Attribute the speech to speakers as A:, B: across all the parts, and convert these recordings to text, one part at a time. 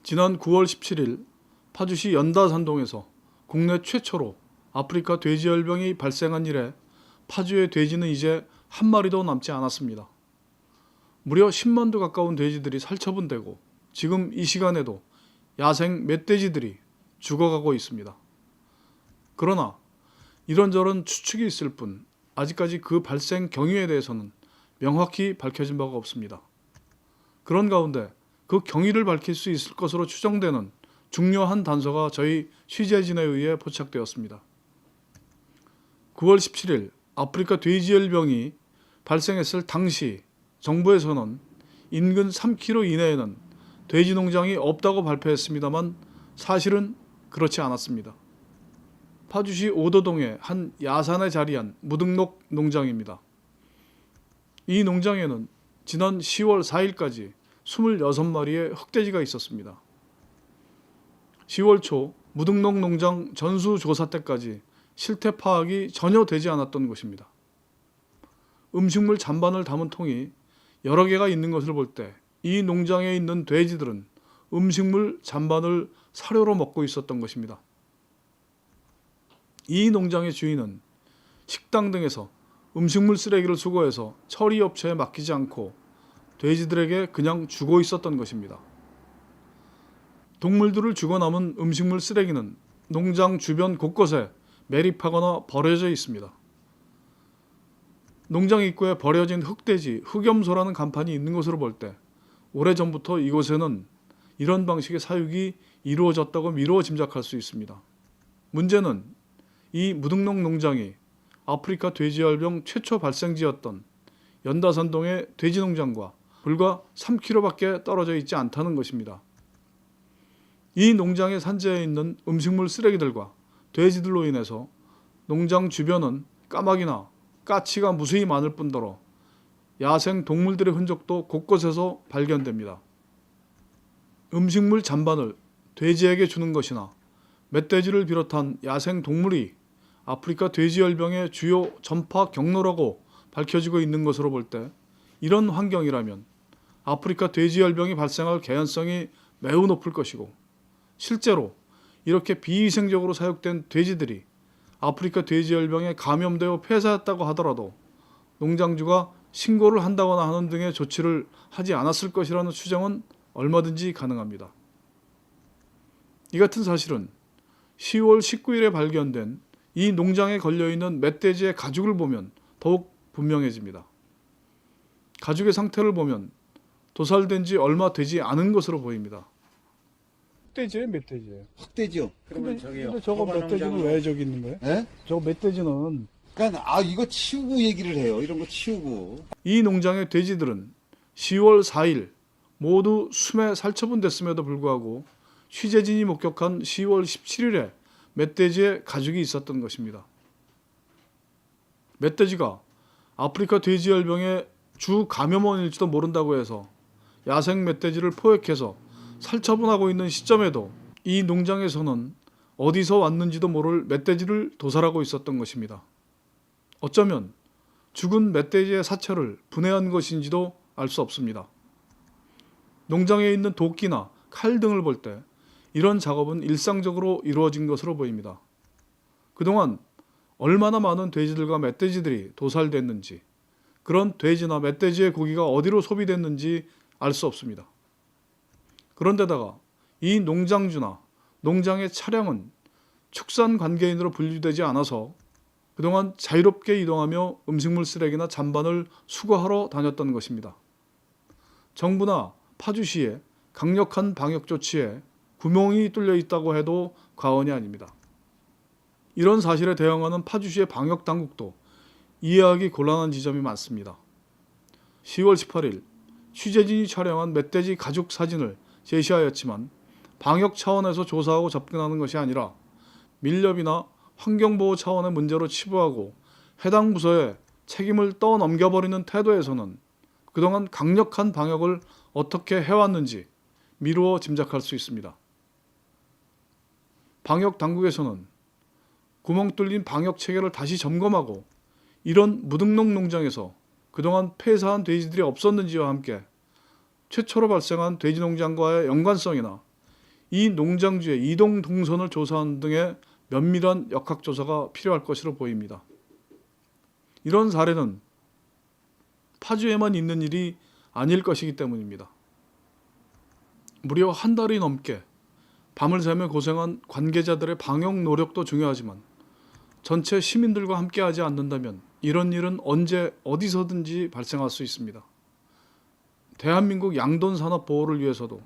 A: 지난 9월 17일 파주시 연다산동에서 국내 최초로 아프리카 돼지열병이 발생한 이래 파주의 돼지는 이제 한 마리도 남지 않았습니다. 무려 10만도 가까운 돼지들이 살처분되고 지금 이 시간에도 야생 멧돼지들이 죽어가고 있습니다. 그러나 이런저런 추측이 있을 뿐 아직까지 그 발생 경위에 대해서는 명확히 밝혀진 바가 없습니다. 그런 가운데 그 경위를 밝힐 수 있을 것으로 추정되는 중요한 단서가 저희 취재진에 의해 포착되었습니다. 9월 17일 아프리카 돼지열병이 발생했을 당시 정부에서는 인근 3km 이내에는 돼지 농장이 없다고 발표했습니다만 사실은 그렇지 않았습니다. 파주시 오도동의 한 야산에 자리한 무등록 농장입니다. 이 농장에는 지난 10월 4일까지 26마리의 흑돼지가 있었습니다. 10월 초 무등록 농장 전수조사 때까지 실태 파악이 전혀 되지 않았던 것입니다. 음식물 잔반을 담은 통이 여러 개가 있는 것을 볼 때 이 농장에 있는 돼지들은 음식물 잔반을 사료로 먹고 있었던 것입니다. 이 농장의 주인은 식당 등에서 음식물 쓰레기를 수거해서 처리업체에 맡기지 않고 돼지들에게 그냥 주고 있었던 것입니다. 동물들을 주고 남은 음식물 쓰레기는 농장 주변 곳곳에 매립하거나 버려져 있습니다. 농장 입구에 버려진 흑돼지, 흑염소라는 간판이 있는 것으로 볼 때 오래전부터 이곳에는 이런 방식의 사육이 이루어졌다고 미루어 짐작할 수 있습니다. 문제는 이 무등록 농장이 아프리카 돼지열병 최초 발생지였던 연다산동의 돼지농장과 불과 3km밖에 떨어져 있지 않다는 것입니다. 이 농장의 산지에 있는 음식물 쓰레기들과 돼지들로 인해서 농장 주변은 까마귀나 까치가 무수히 많을 뿐더러 야생 동물들의 흔적도 곳곳에서 발견됩니다. 음식물 잔반을 돼지에게 주는 것이나 멧돼지를 비롯한 야생 동물이 아프리카 돼지열병의 주요 전파 경로라고 밝혀지고 있는 것으로 볼 때 이런 환경이라면 아프리카 돼지열병이 발생할 개연성이 매우 높을 것이고 실제로 이렇게 비위생적으로 사육된 돼지들이 아프리카 돼지열병에 감염되어 폐사했다고 하더라도 농장주가 신고를 한다거나 하는 등의 조치를 하지 않았을 것이라는 추정은 얼마든지 가능합니다. 이 같은 사실은 10월 19일에 발견된 이 농장에 걸려있는 멧돼지의 가죽을 보면 더욱 분명해집니다. 가죽의 상태를 보면 도살된 지 얼마 되지 않은 것으로 보입니다. 흑돼지예요, 멧돼지예요?
B: 흑돼지요.
A: 근데 저거 멧돼지는 왜 저기 있는 거예요?
B: 예?
A: 저거 멧돼지는
B: 그러니까 이거 치우고 얘기를 해요. 이런 거 치우고.
A: 이 농장의 돼지들은 10월 4일 모두 숨에 살처분됐음에도 불구하고 취재진이 목격한 10월 17일에 멧돼지의 가죽이 있었던 것입니다. 멧돼지가 아프리카 돼지열병의 주 감염원일지도 모른다고 해서 야생 멧돼지를 포획해서 살처분하고 있는 시점에도 이 농장에서는 어디서 왔는지도 모를 멧돼지를 도살하고 있었던 것입니다. 어쩌면 죽은 멧돼지의 사체를 분해한 것인지도 알 수 없습니다. 농장에 있는 도끼나 칼 등을 볼 때 이런 작업은 일상적으로 이루어진 것으로 보입니다. 그동안 얼마나 많은 돼지들과 멧돼지들이 도살됐는지, 그런 돼지나 멧돼지의 고기가 어디로 소비됐는지 알 수 없습니다. 그런데다가 이 농장주나 농장의 차량은 축산 관계인으로 분류되지 않아서 그동안 자유롭게 이동하며 음식물 쓰레기나 잔반을 수거하러 다녔던 것입니다. 정부나 파주시의 강력한 방역 조치에 구멍이 뚫려 있다고 해도 과언이 아닙니다. 이런 사실에 대응하는 파주시의 방역 당국도 이해하기 곤란한 지점이 많습니다. 10월 18일 취재진이 촬영한 멧돼지 가죽 사진을 제시하였지만 방역 차원에서 조사하고 접근하는 것이 아니라 밀렵이나 환경보호 차원의 문제로 치부하고 해당 부서에 책임을 떠넘겨버리는 태도에서는 그동안 강력한 방역을 어떻게 해왔는지 미루어 짐작할 수 있습니다. 방역 당국에서는 구멍 뚫린 방역 체계를 다시 점검하고 이런 무등록 농장에서 그동안 폐사한 돼지들이 없었는지와 함께 최초로 발생한 돼지 농장과의 연관성이나 이 농장주의 이동 동선을 조사하는 등의 면밀한 역학조사가 필요할 것으로 보입니다. 이런 사례는 파주에만 있는 일이 아닐 것이기 때문입니다. 무려 한 달이 넘게 밤을 새며 고생한 관계자들의 방역 노력도 중요하지만 전체 시민들과 함께하지 않는다면 이런 일은 언제 어디서든지 발생할 수 있습니다. 대한민국 양돈 산업 보호를 위해서도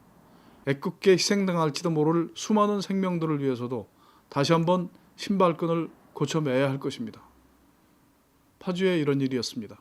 A: 애꿎게 희생당할지도 모를 수많은 생명들을 위해서도 다시 한번 신발끈을 고쳐매야 할 것입니다. 파주에 이런 일이었습니다.